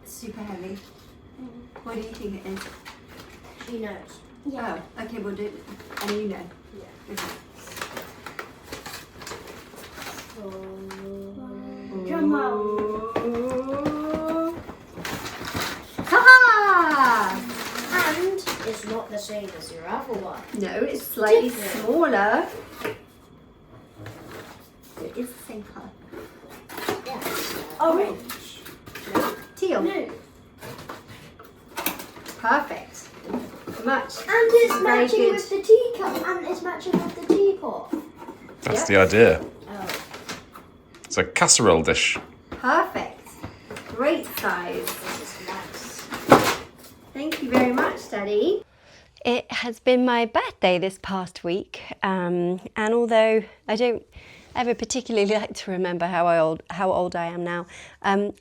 super heavy. What do you think it is? She knows. Yeah. Oh, okay, we'll do it. And you know? Yeah. Okay. Drum roll. Ha-ha! And it's not the same as your other one. No, it's slightly different. smaller. It is the same colour. Yes. Orange. No. Teal. No. Perfect. Much. And it's Very matching good. with the teacup, and it's matching with the teapot. That's Yeah. the idea. Oh. It's a casserole dish. Perfect. Great size. This is nice. Thank you very much, Daddy. It has been my birthday this past week, and although I don't ever particularly like to remember how old I am now,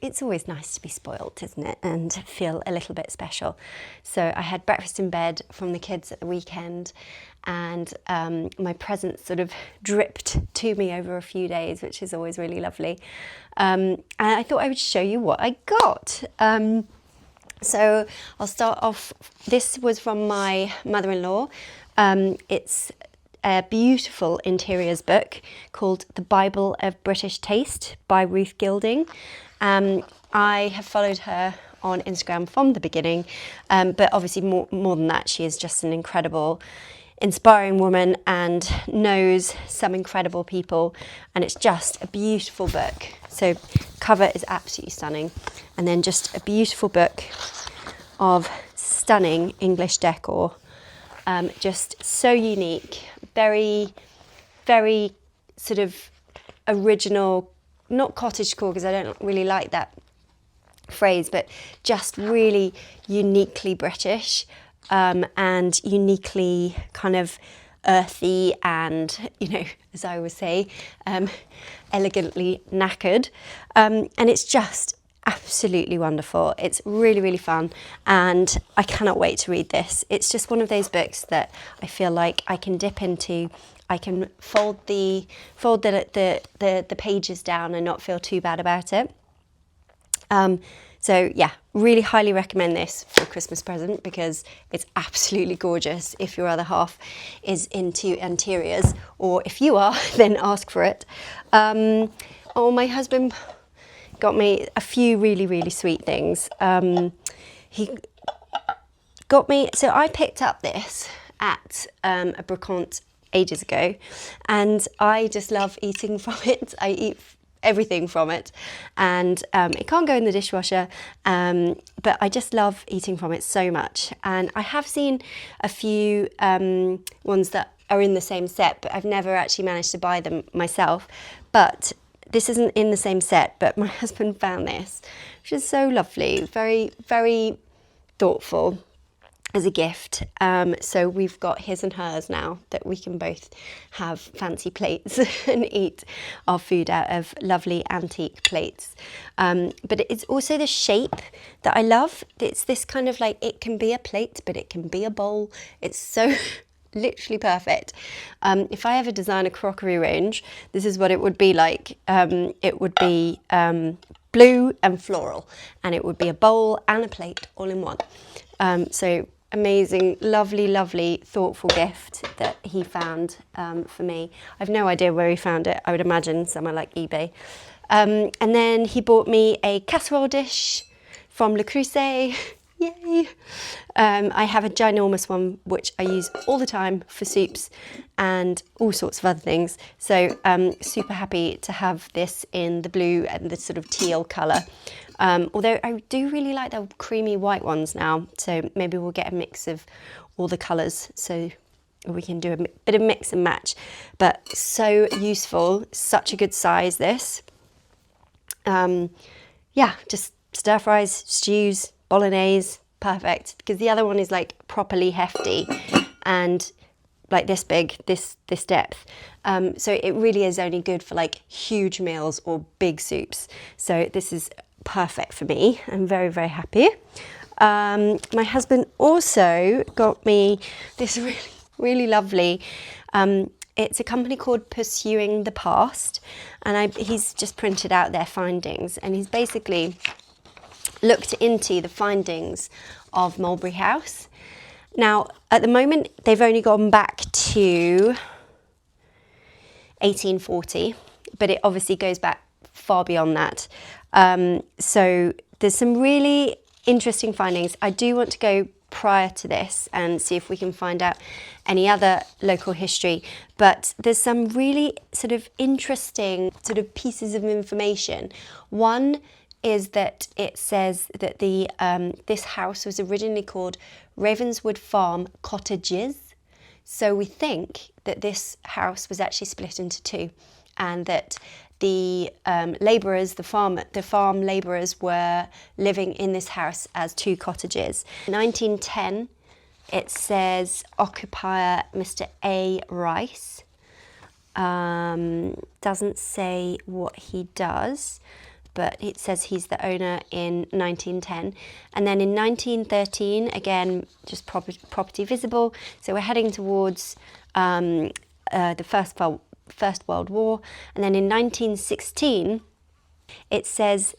it's always nice to be spoilt, isn't it, and feel a little bit special. So I had breakfast in bed from the kids at the weekend, and my presents sort of dripped to me over a few days, which is always really lovely. And I thought I would show you what I got. So I'll start off. This was from my mother-in-law. It's a beautiful interiors book called The Bible of British Taste by Ruth Gilding. I have followed her on Instagram from the beginning, but obviously more than that, she is just an incredible, inspiring woman and knows some incredible people, and it's just a beautiful book. So cover is absolutely stunning, and then just a beautiful book of stunning English decor. Just so unique, very, very sort of original, not cottagecore because I don't really like that phrase, but just really uniquely British, and uniquely kind of earthy and, you know, as I always say, elegantly knackered. And it's just absolutely wonderful. It's really, really fun, and I cannot wait to read this. It's just one of those books that I feel like I can dip into. I can fold the pages down and not feel too bad about it. So yeah, really highly recommend this for a Christmas present because it's absolutely gorgeous if your other half is into interiors, or if you are, then ask for it. Oh, my husband got me a few really, really sweet things. He got me, so I picked up this at a brocante ages ago, and I just love eating from it. I eat everything from it, and it can't go in the dishwasher, but I just love eating from it so much. And I have seen a few ones that are in the same set, but I've never actually managed to buy them myself. But this isn't in the same set, but my husband found this, which is so lovely, very, very thoughtful as a gift. So we've got his and hers now, that we can both have fancy plates and eat our food out of lovely antique plates. But it's also the shape that I love. It's this kind of like, it can be a plate, but it can be a bowl. It's so literally perfect. If I ever design a crockery range, this is what it would be like. It would be blue and floral, and it would be a bowl and a plate all in one. So amazing, lovely, lovely, thoughtful gift that he found for me. I've no idea where he found it. I would imagine somewhere like eBay. And then he bought me a casserole dish from Le Creuset. Yay! I have a ginormous one which I use all the time for soups and all sorts of other things. So super happy to have this in the blue and the sort of teal colour. Although I do really like the creamy white ones now, so maybe we'll get a mix of all the colours so we can do a bit of mix and match. But so useful, such a good size this. Yeah, just stir fries, stews, bolognese, perfect. Because the other one is like properly hefty and like this big, this depth. So it really is only good for like huge meals or big soups. So this is perfect for me. I'm very, very happy. My husband also got me this really, really lovely, it's a company called Pursuing the Past, and he's just printed out their findings, and he's basically looked into the findings of Mulberry House. Now, at the moment, they've only gone back to 1840, but it obviously goes back far beyond that. So there's some really interesting findings. I do want to go prior to this and see if we can find out any other local history, but there's some really sort of interesting sort of pieces of information. One is that it says that the this house was originally called Ravenswood Farm Cottages. So we think that this house was actually split into two, and that the labourers, the farm labourers, were living in this house as two cottages. 1910, it says occupier Mr. A. Rice. Doesn't say what he does, but it says he's the owner in 1910. And then in 1913, again, just property visible. So we're heading towards the First World War. And then in 1916, it says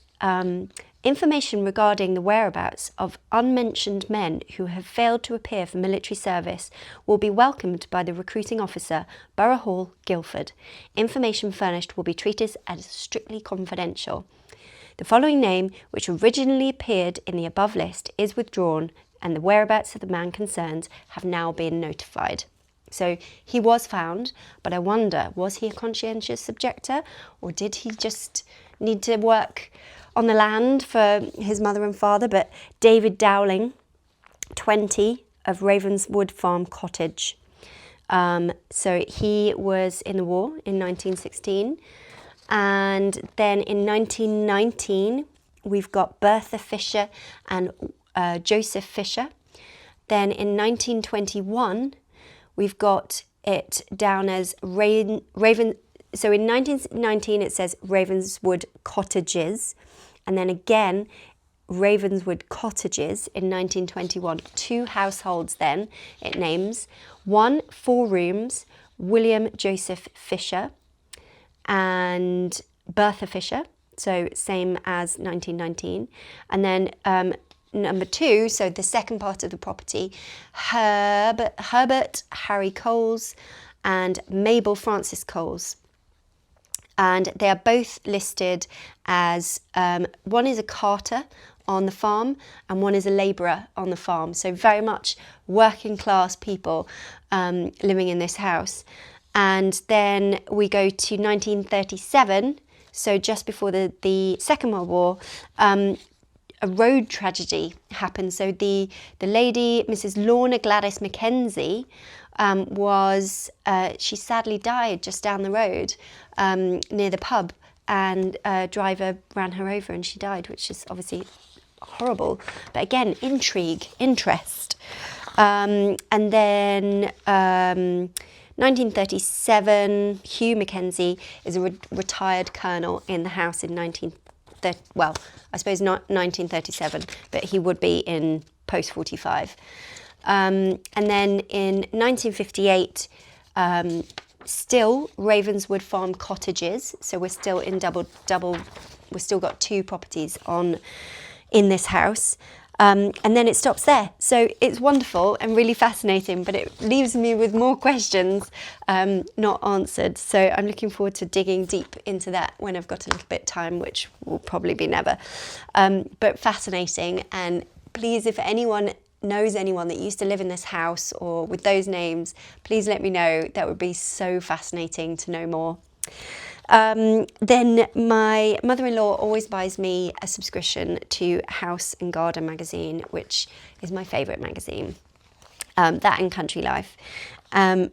information regarding the whereabouts of unmentioned men who have failed to appear for military service will be welcomed by the recruiting officer, Borough Hall, Guildford. Information furnished will be treated as strictly confidential. The following name, which originally appeared in the above list, is withdrawn, and the whereabouts of the man concerned have now been notified. So he was found, but I wonder, was he a conscientious objector, or did he just need to work on the land for his mother and father? But David Dowling, 20, of Ravenswood Farm Cottage. So he was in the war in 1916. And then in 1919, we've got Bertha Fisher and Joseph Fisher. Then in 1921, we've got it down as Raven. So in 1919, it says Ravenswood Cottages. And then again, Ravenswood Cottages in 1921. Two households then, it names. 1, 4 rooms, William Joseph Fisher and Bertha Fisher, so same as 1919. And then number 2, so the second part of the property, Herbert Harry Coles and Mabel Frances Coles. And they are both listed as, one is a carter on the farm and one is a labourer on the farm. So very much working class people living in this house. And then we go to 1937, so just before the Second World War, a road tragedy happened. So the lady, Mrs. Lorna Gladys Mackenzie, she sadly died just down the road near the pub, and a driver ran her over and she died, which is obviously horrible. But again, interest. And then 1937, Hugh Mackenzie is a retired colonel in the house in 1937, but he would be in post-45. And then in 1958, still Ravenswood Farm Cottages, so we're still in we've still got 2 properties in this house. And then it stops there. So it's wonderful and really fascinating, but it leaves me with more questions not answered. So I'm looking forward to digging deep into that when I've got a little bit of time, which will probably be never. But fascinating. And please, if anyone knows anyone that used to live in this house or with those names, please let me know. That would be so fascinating to know more. Then my mother-in-law always buys me a subscription to House and Garden magazine, which is my favourite magazine, that and Country Life. I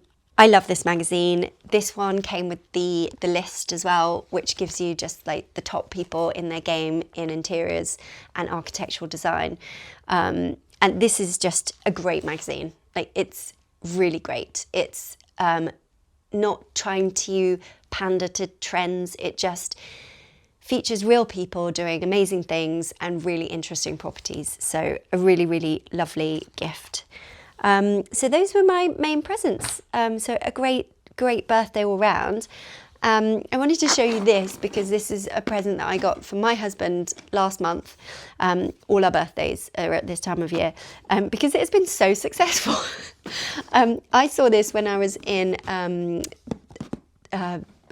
love this magazine. This one came with the list as well, which gives you just like the top people in their game in interiors and architectural design. And this is just a great magazine. Like, it's really great. It's not trying to pander to trends. It just features real people doing amazing things and really interesting properties. So a really, really lovely gift. So those were my main presents. So a great birthday all round. I wanted to show you this because this is a present that I got from my husband last month. All our birthdays are at this time of year because it has been so successful. I saw this when I was in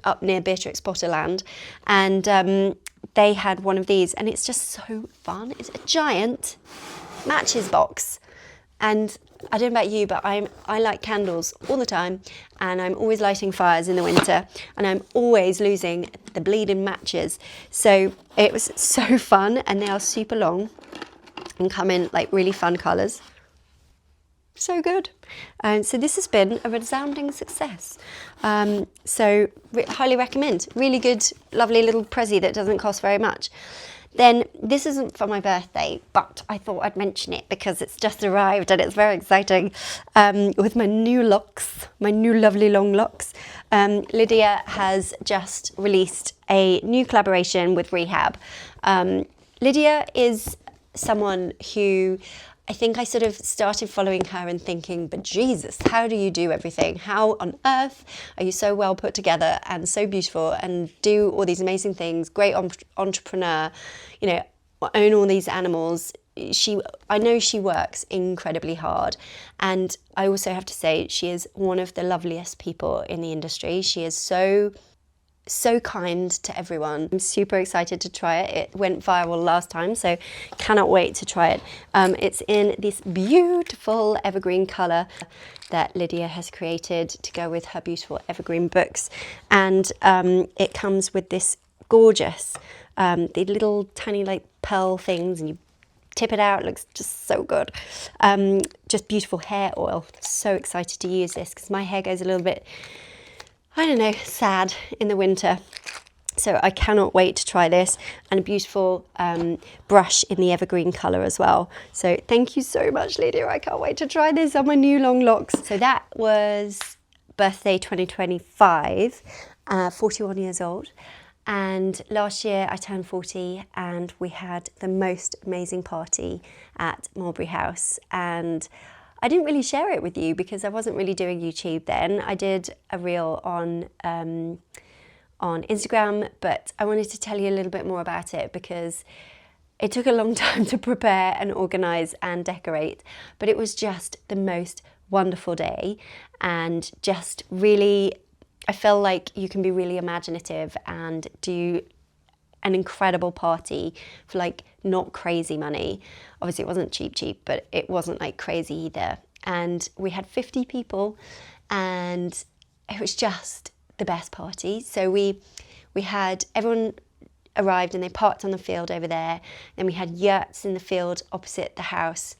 up near Beatrix Potterland, and they had one of these, and it's just so fun. It's a giant matches box, and I don't know about you, but I like candles all the time, and I'm always lighting fires in the winter, and I'm always losing the bleeding matches. So it was so fun, and they are super long and come in like really fun colours. So good. So this has been a resounding success. Highly recommend. Really good, lovely little prezi that doesn't cost very much. Then this isn't for my birthday, but I thought I'd mention it because it's just arrived and it's very exciting. With my new locks, my new lovely long locks. Lydia has just released a new collaboration with Rehab. Lydia is someone who I think I sort of started following her and thinking, but Jesus, how do you do everything? How on earth are you so well put together and so beautiful and do all these amazing things? Great entrepreneur, you know, own all these animals. I know she works incredibly hard, and I also have to say she is one of the loveliest people in the industry. She is so kind to everyone. I'm super excited to try it. It went viral last time, so cannot wait to try it. It's in this beautiful evergreen colour that Lydia has created to go with her beautiful evergreen books, and it comes with this gorgeous, the little tiny like pearl things, and you tip it out. It looks just so good. Just beautiful hair oil. So excited to use this because my hair goes a little bit, I don't know, sad in the winter. So I cannot wait to try this, and a beautiful brush in the evergreen colour as well. So thank you so much, Lydia. I can't wait to try this on my new long locks. So that was birthday 2025, 41 years old. And last year I turned 40 and we had the most amazing party at Mulberry House. And I didn't really share it with you because I wasn't really doing YouTube then. I did a reel on Instagram, but I wanted to tell you a little bit more about it because it took a long time to prepare and organise and decorate, but it was just the most wonderful day, and just really, I feel like you can be really imaginative and do an incredible party for like not crazy money. Obviously it wasn't cheap, but it wasn't like crazy either. And we had 50 people and it was just the best party. So we had, everyone arrived and they parked on the field over there. Then we had yurts in the field opposite the house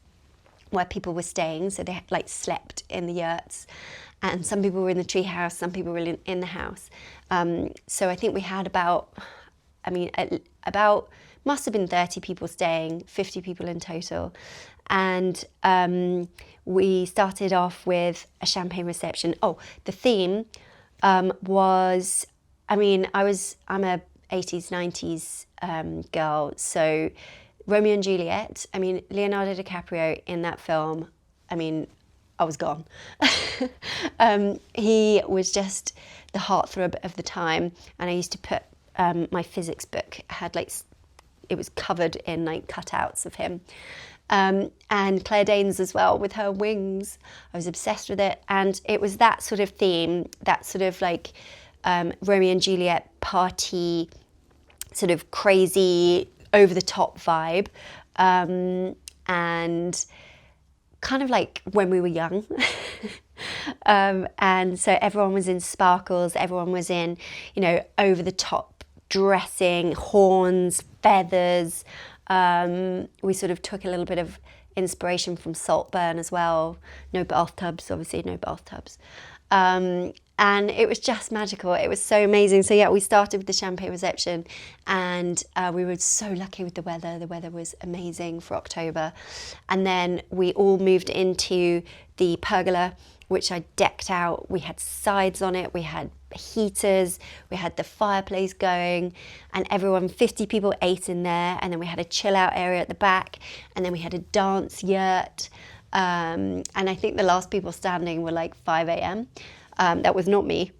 where people were staying. So they like slept in the yurts. And some people were in the tree house, some people were in the house. So I think we had about must have been 30 people staying, 50 people in total. And we started off with a champagne reception. Oh, the theme was, I'm a 80s, 90s girl. So Romeo and Juliet, Leonardo DiCaprio in that film, I was gone. He was just the heartthrob of the time. And I used to put my physics book, it was covered in like cutouts of him. And Claire Danes as well with her wings. I was obsessed with it. And it was that sort of theme, that sort of like Romeo and Juliet party, sort of crazy, over the top vibe. And kind of like when we were young. And so everyone was in sparkles, everyone was in, over the top dressing, horns, feathers. We sort of took a little bit of inspiration from Saltburn as well. No bathtubs, obviously, no bathtubs. And it was just magical. It was so amazing. So yeah, we started with the champagne reception, and we were so lucky with the weather. The weather was amazing for October. And then we all moved into the pergola, which I decked out. We had sides on it, we had heaters, we had the fireplace going, and everyone, 50 people ate in there. And then we had a chill out area at the back, and then we had a dance yurt. And I think the last people standing were like 5 a.m. That was not me.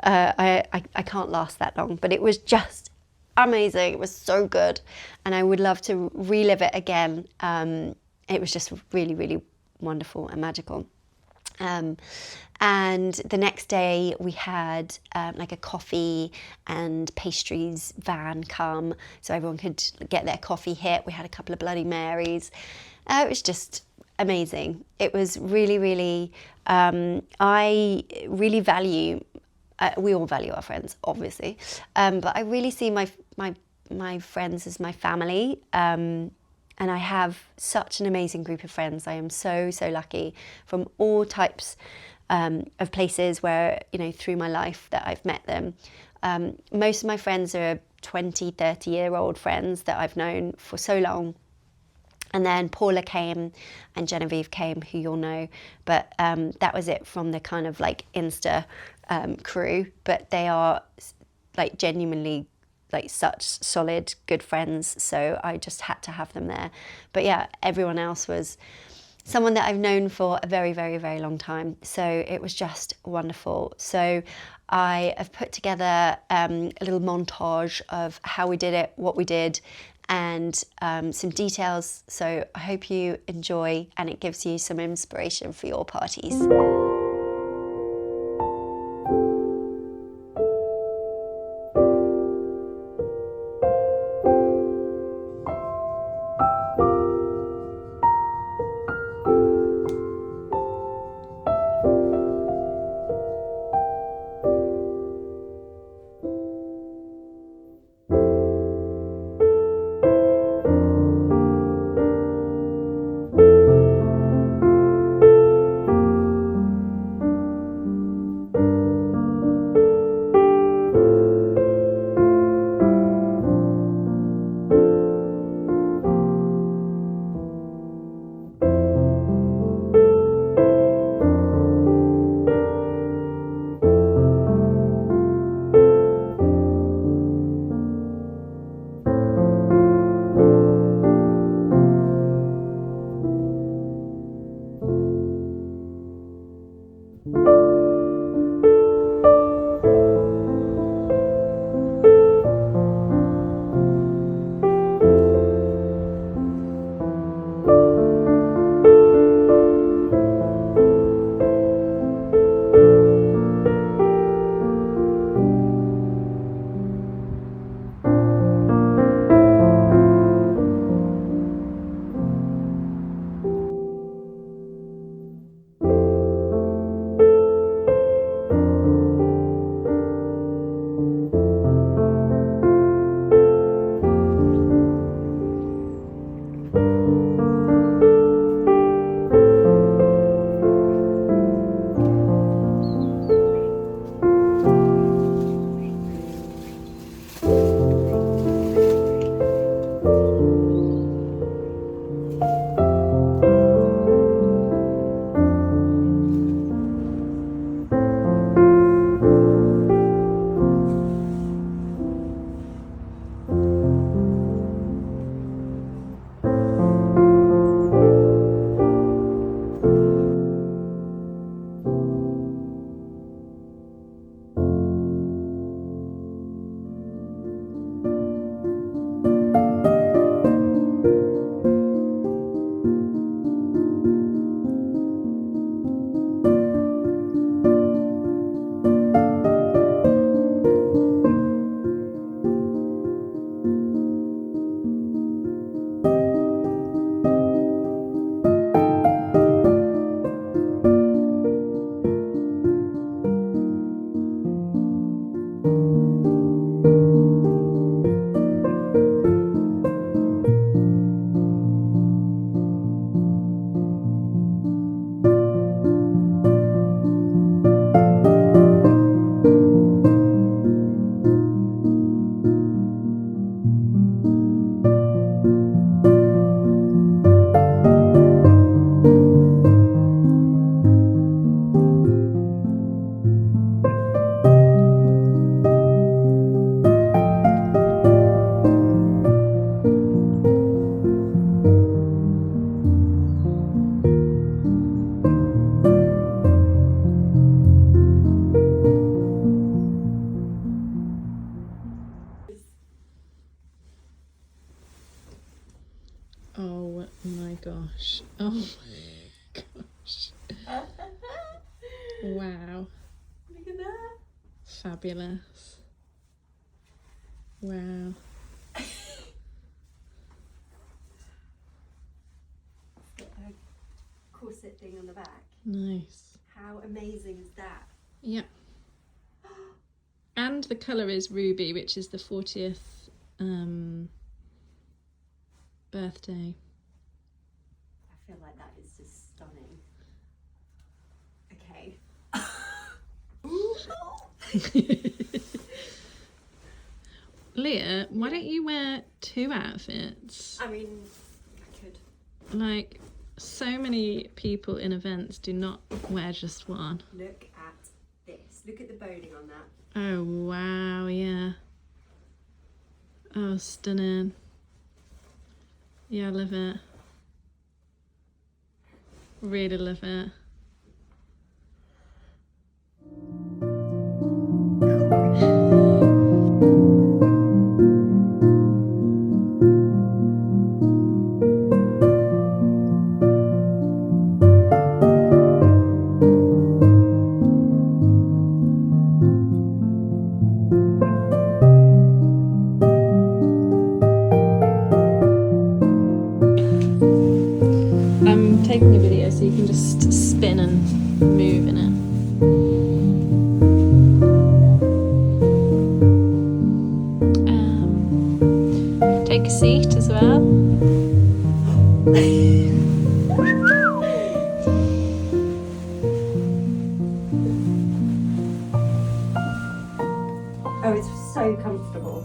I can't last that long, but it was just amazing. It was so good, and I would love to relive it again. It was just really, really wonderful and magical. And the next day we had like a coffee and pastries van come, so everyone could get their coffee hit. We had a couple of Bloody Marys. It was just amazing. It was really, really, I really value, we all value our friends, obviously, but I really see my friends as my family. And I have such an amazing group of friends. I am so, so lucky, from all types of places where, you know, through my life that I've met them. Most of my friends are 20, 30-year-old friends that I've known for so long. And then Paula came and Genevieve came, who you'll know. But that was it from the kind of like Insta crew. But they are like genuinely like such solid, good friends. So I just had to have them there. But yeah, everyone else was someone that I've known for a very, very, very long time. So it was just wonderful. So I have put together a little montage of how we did it, what we did, and some details. So I hope you enjoy and it gives you some inspiration for your parties. Oh my gosh. Oh my gosh. Wow. Look at that. Fabulous. Wow. Got a corset thing on the back. Nice. How amazing is that? Yeah. And the colour is ruby, which is the 40th birthday. I feel like that is just stunning. Okay. Leah, why don't you wear 2 outfits? I mean, I could. Like, so many people in events do not wear just one. Look at this. Look at the boning on that. Oh, wow, yeah. Oh, stunning. Yeah, I love it. Really love it. I'm taking a video so you can just spin and move in it. Take a seat as well. Oh, it's so comfortable.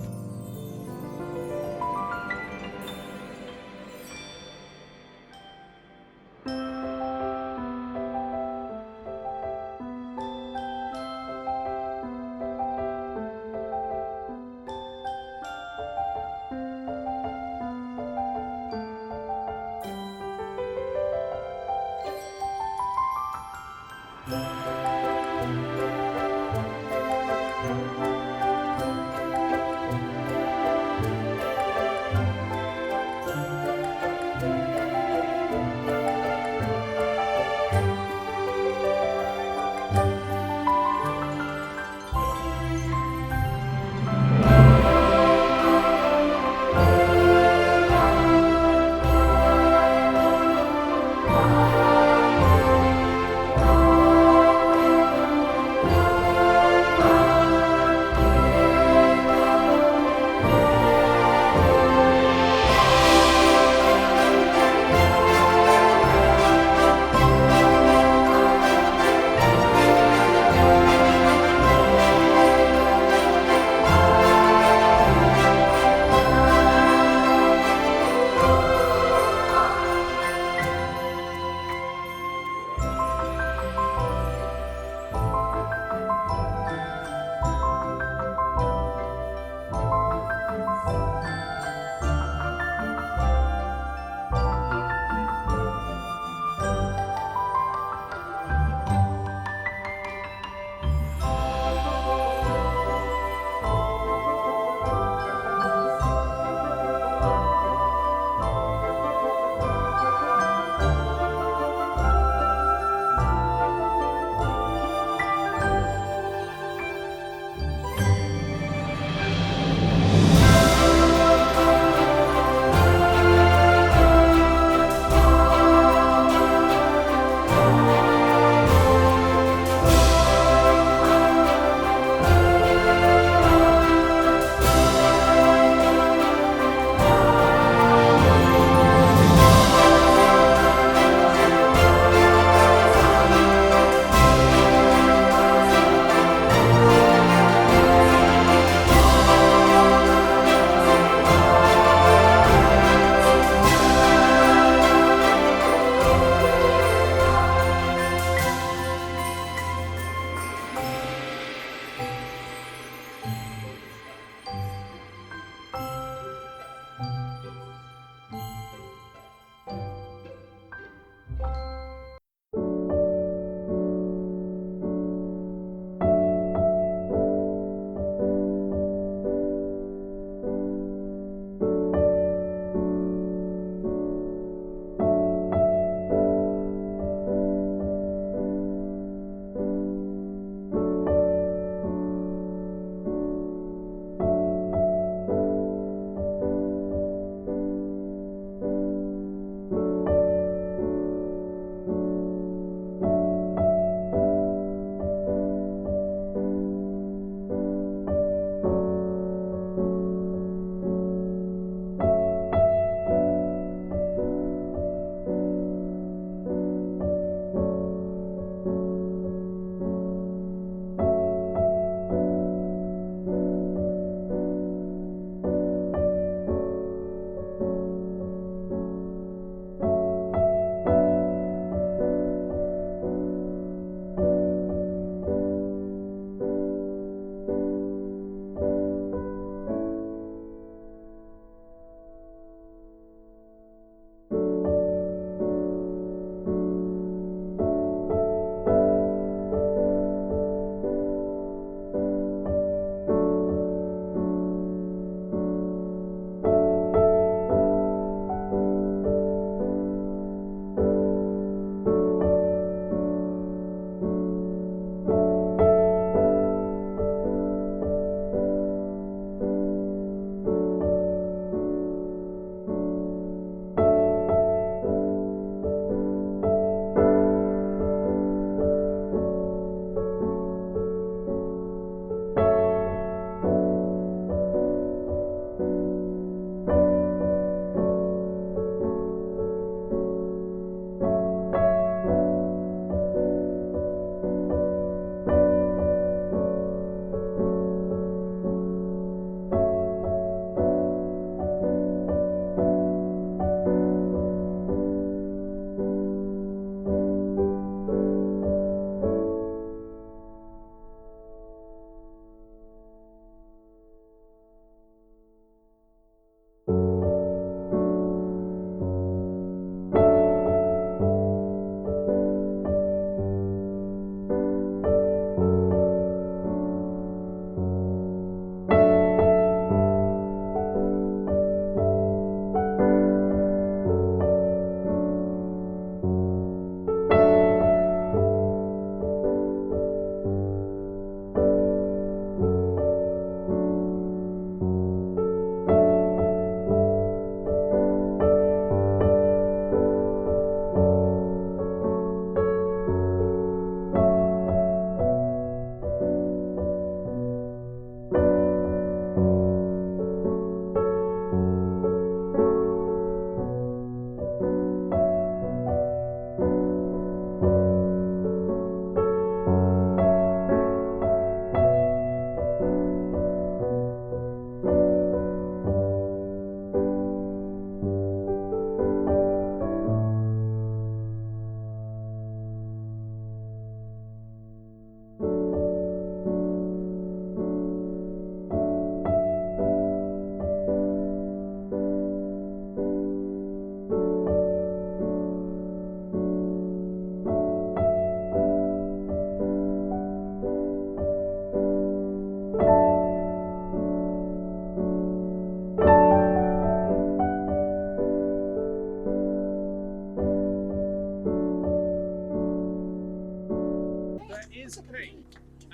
is cake,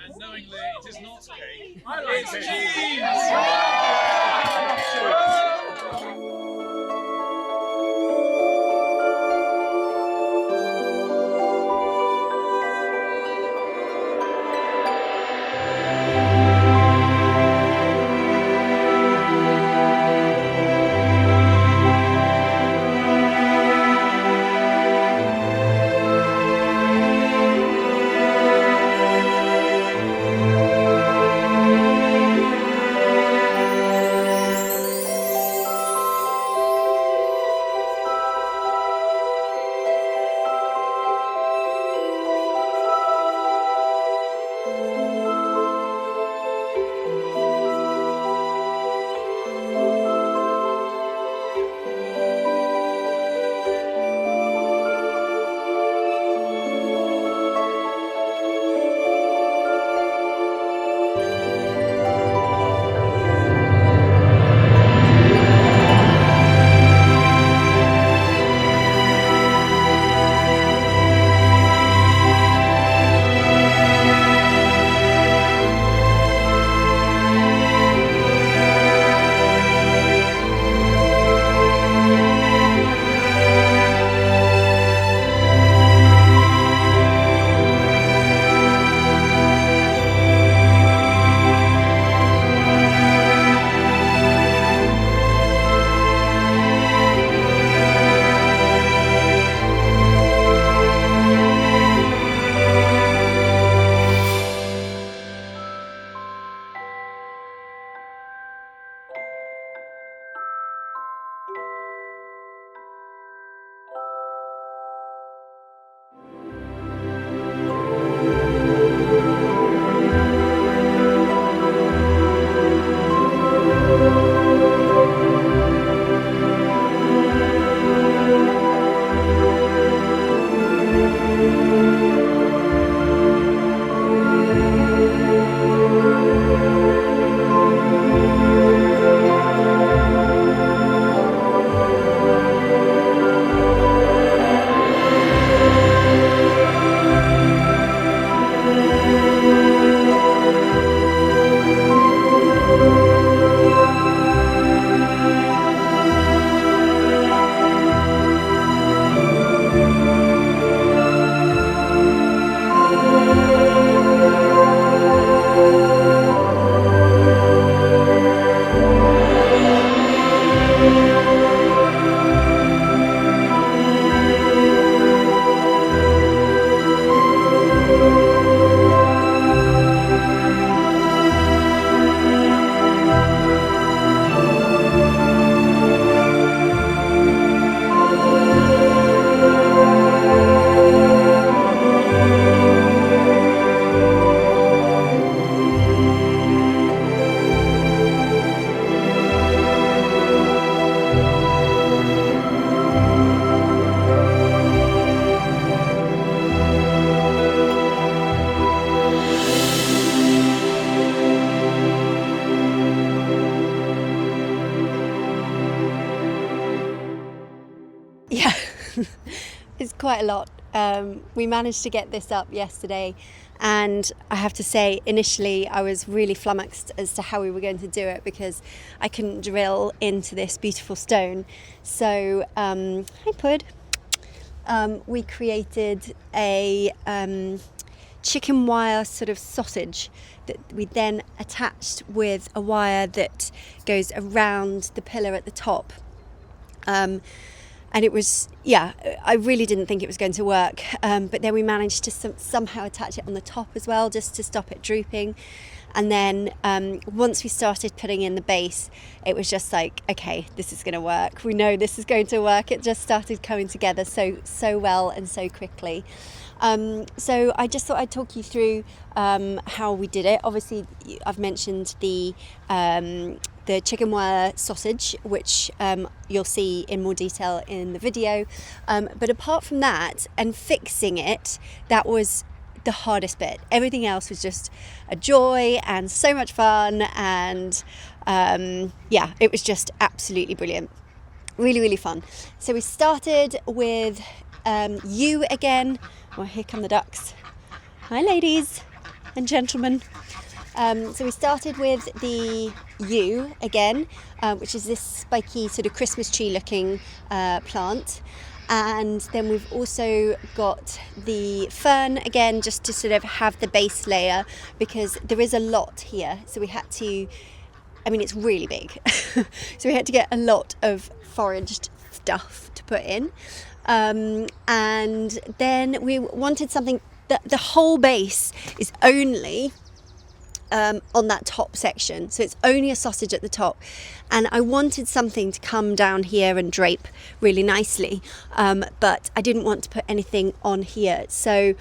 and knowingly it is not cake. It's cheese! Yeah, it's quite a lot. We managed to get this up yesterday, and I have to say initially I was really flummoxed as to how we were going to do it because I couldn't drill into this beautiful stone. So hi Pud, we created a chicken wire sort of sausage that we then attached with a wire that goes around the pillar at the top. And it was, yeah, I really didn't think it was going to work. But then we managed to somehow attach it on the top as well, just to stop it drooping. And then once we started putting in the base, it was just like, okay, this is going to work. We know this is going to work. It just started coming together so well and so quickly. So I just thought I'd talk you through how we did it. Obviously, I've mentioned the chicken wire sausage, which you'll see in more detail in the video. But apart from that, and fixing it, that was the hardest bit. Everything else was just a joy and so much fun, and yeah, it was just absolutely brilliant. Really, really fun. So we started with you again. Well, here come the ducks. Hi ladies and gentlemen. So we started with the yew again, which is this spiky sort of Christmas tree looking plant. And then we've also got the fern again, just to sort of have the base layer, because there is a lot here. So we had to, I mean, it's really big. So we had to get a lot of foraged stuff to put in. And then we wanted something that the whole base is only on that top section, so it's only a sausage at the top, and I wanted something to come down here and drape really nicely, but I didn't want to put anything on here. So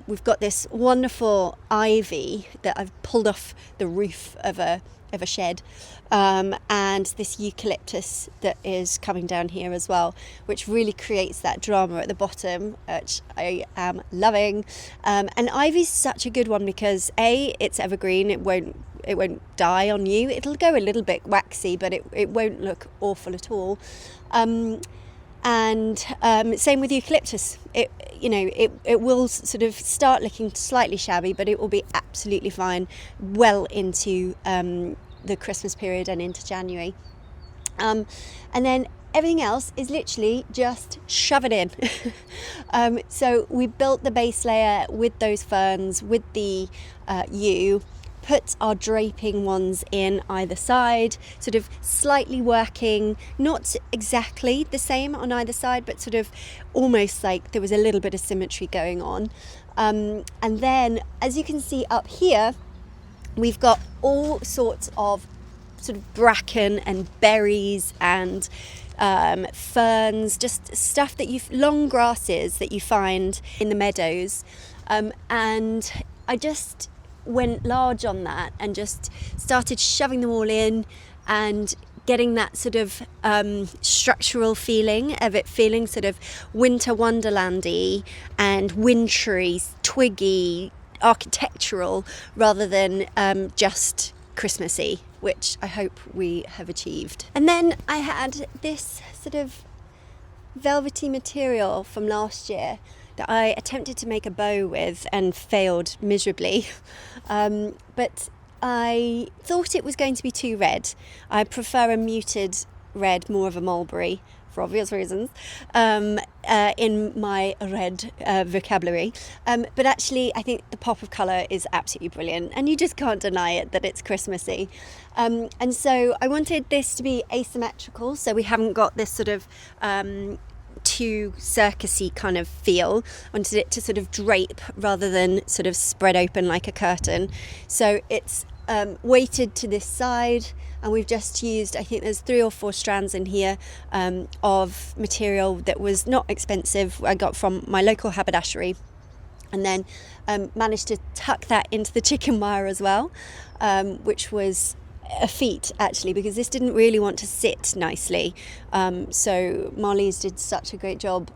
we've got this wonderful ivy that I've pulled off the roof of a shed, and this eucalyptus that is coming down here as well, which really creates that drama at the bottom, which I am loving. And ivy's such a good one because it's evergreen, it won't die on you. It'll go a little bit waxy, but it won't look awful at all. And same with eucalyptus. It will sort of start looking slightly shabby, but it will be absolutely fine well into the Christmas period and into January. And then everything else is literally just shove it in. So we built the base layer with those ferns, with the yew, put our draping ones in either side, sort of slightly working, not exactly the same on either side, but sort of almost like there was a little bit of symmetry going on. And then, as you can see up here, we've got all sorts of sort of bracken and berries and ferns, just stuff long grasses that you find in the meadows. And I just went large on that and just started shoving them all in and getting that sort of structural feeling of it feeling sort of winter wonderlandy and wintry, twiggy, architectural, rather than just Christmassy, which I hope we have achieved. And then I had this sort of velvety material from last year that I attempted to make a bow with and failed miserably. But I thought it was going to be too red. I prefer a muted red, more of a mulberry, for obvious reasons, in my red vocabulary. But actually, I think the pop of colour is absolutely brilliant, and you just can't deny it that it's Christmassy. And so I wanted this to be asymmetrical, so we haven't got this sort of too circusy kind of feel. I wanted it to sort of drape rather than sort of spread open like a curtain. So it's weighted to this side, and we've just used, I think there's 3 or 4 strands in here of material that was not expensive. I got from my local haberdashery, and then managed to tuck that into the chicken wire as well, which was a feat actually, because this didn't really want to sit nicely. So Marlies did such a great job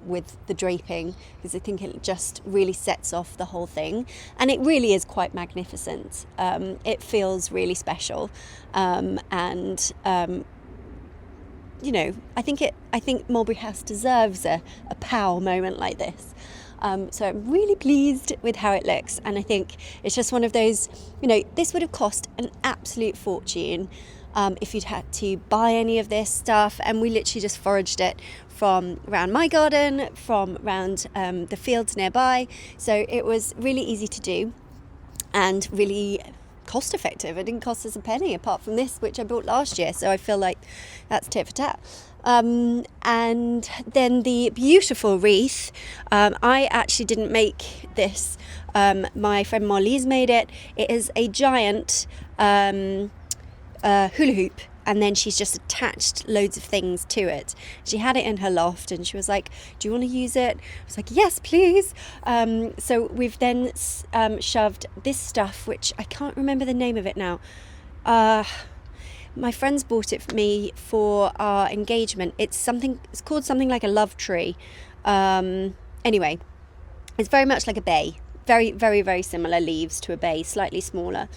with the draping, because I think it just really sets off the whole thing, and it really is quite magnificent. It feels really special, and I think Mulberry House deserves a pow moment like this. So I'm really pleased with how it looks, and I think it's just one of those, this would have cost an absolute fortune if you'd had to buy any of this stuff, and we literally just foraged it from around my garden, from around the fields nearby, so it was really easy to do and really cost effective. It didn't cost us a penny apart from this, which I bought last year, so I feel like that's tit for tat. And then the beautiful wreath, I actually didn't make this, my friend Marlies made it. It is a giant hula hoop, and then she's just attached loads of things to it. She had it in her loft, and she was like, do you want to use it? I was like, yes please. So we've then shoved this stuff, which I can't remember the name of it now. My friends bought it for me for our engagement. It's called something like a love tree. Anyway, it's very much like a bay. Very, very, very similar leaves to a bay, slightly smaller.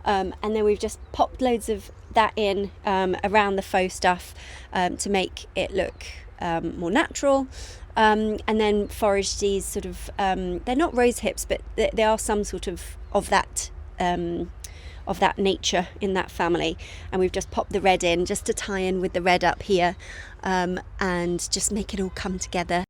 And then we've just popped loads of that in around the faux stuff to make it look more natural. And then foraged these sort of, they're not rose hips, but they are some sort of that nature in that family. And we've just popped the red in just to tie in with the red up here, and just make it all come together.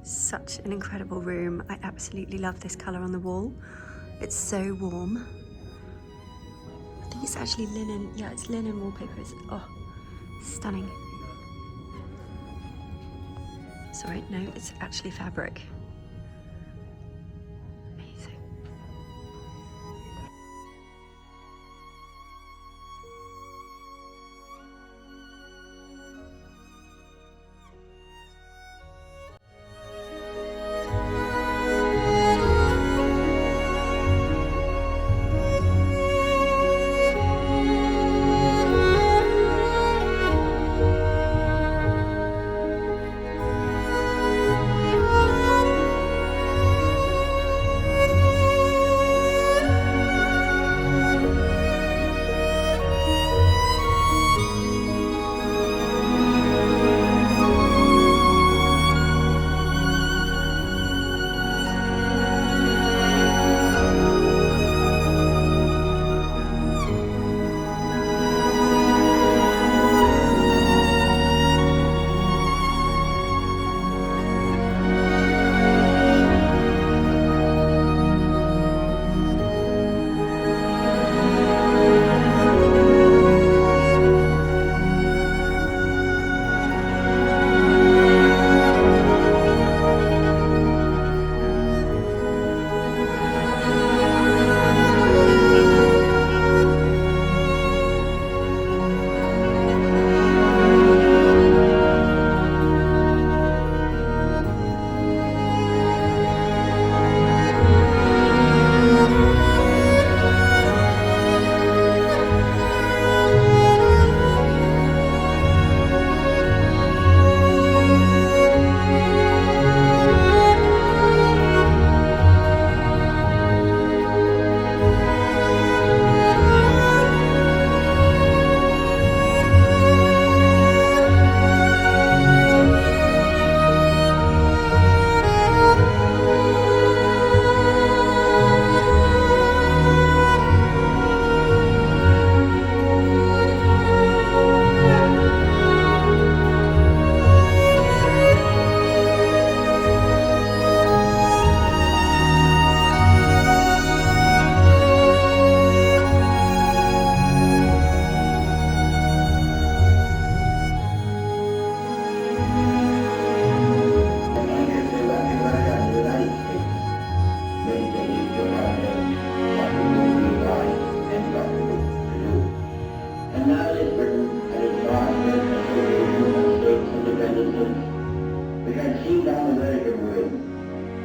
Such an incredible room. I absolutely love this colour on the wall. It's so warm. I think it's actually linen. Yeah, it's linen wallpaper. It's, oh, stunning. Sorry, no, it's actually fabric. Amazing.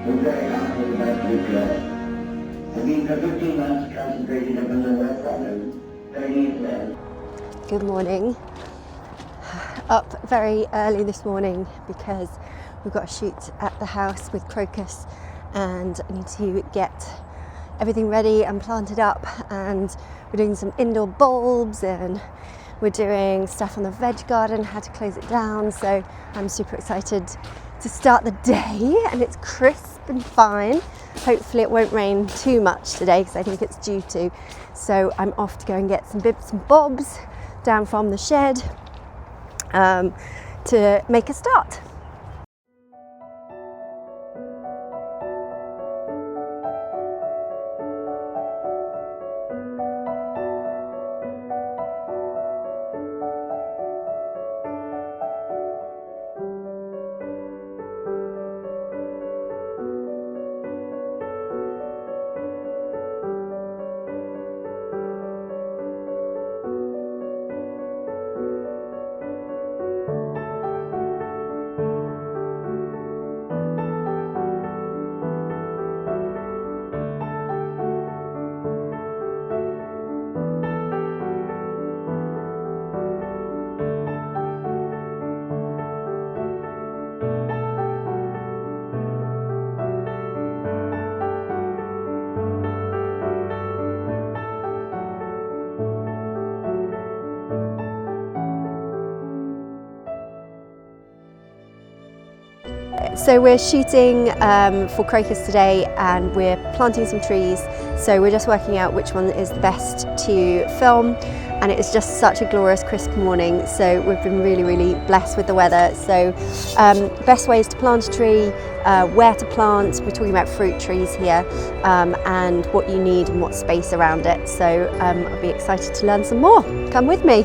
Mulberry House was about to be closed. I've been for 15 months concentrating upon the work problem, 30 men. Good morning. Up very early this morning because we've got a shoot at the house with crocus and I need to get everything ready and planted up, and we're doing some indoor bulbs and we're doing stuff on the veg garden, how to close it down. So I'm super excited to start the day, and it's crisp and fine. Hopefully it won't rain too much today because I think it's due to. So I'm off to go and get some bits and bobs down from the shed to make a start. So we're shooting for crocus today, and we're planting some trees. So we're just working out which one is the best to film. And it is just such a glorious crisp morning, so we've been really blessed with the weather. So best ways to plant a tree, where to plant, we're talking about fruit trees here, and what you need and what space around it. So I'll be excited to learn some more. Come with me.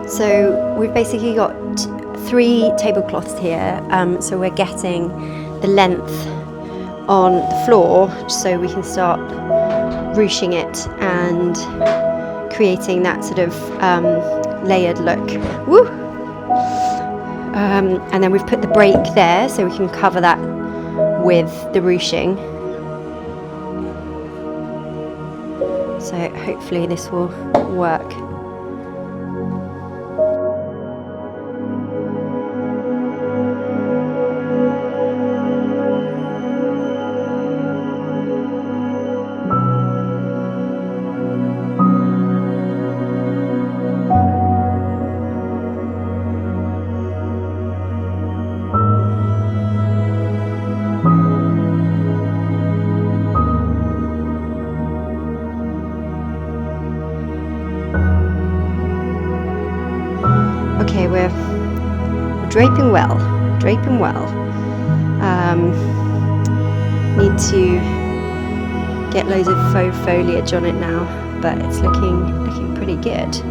So we've basically got 3 tablecloths here, so we're getting the length on the floor so we can start ruching it and creating that sort of layered look. Woo! And then we've put the break there so we can cover that with the ruching. So hopefully this will work. Okay, we're draping well. Need to get loads of faux foliage on it now, but it's looking pretty good.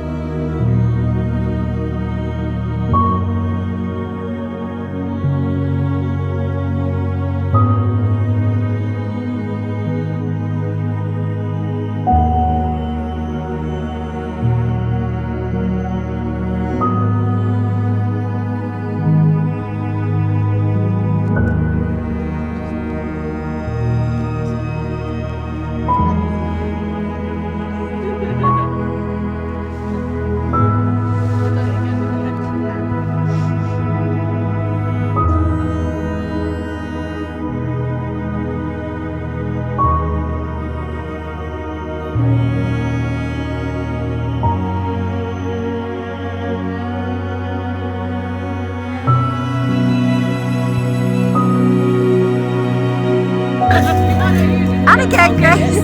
And again, Grace.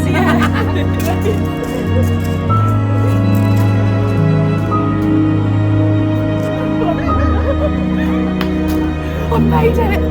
I made it.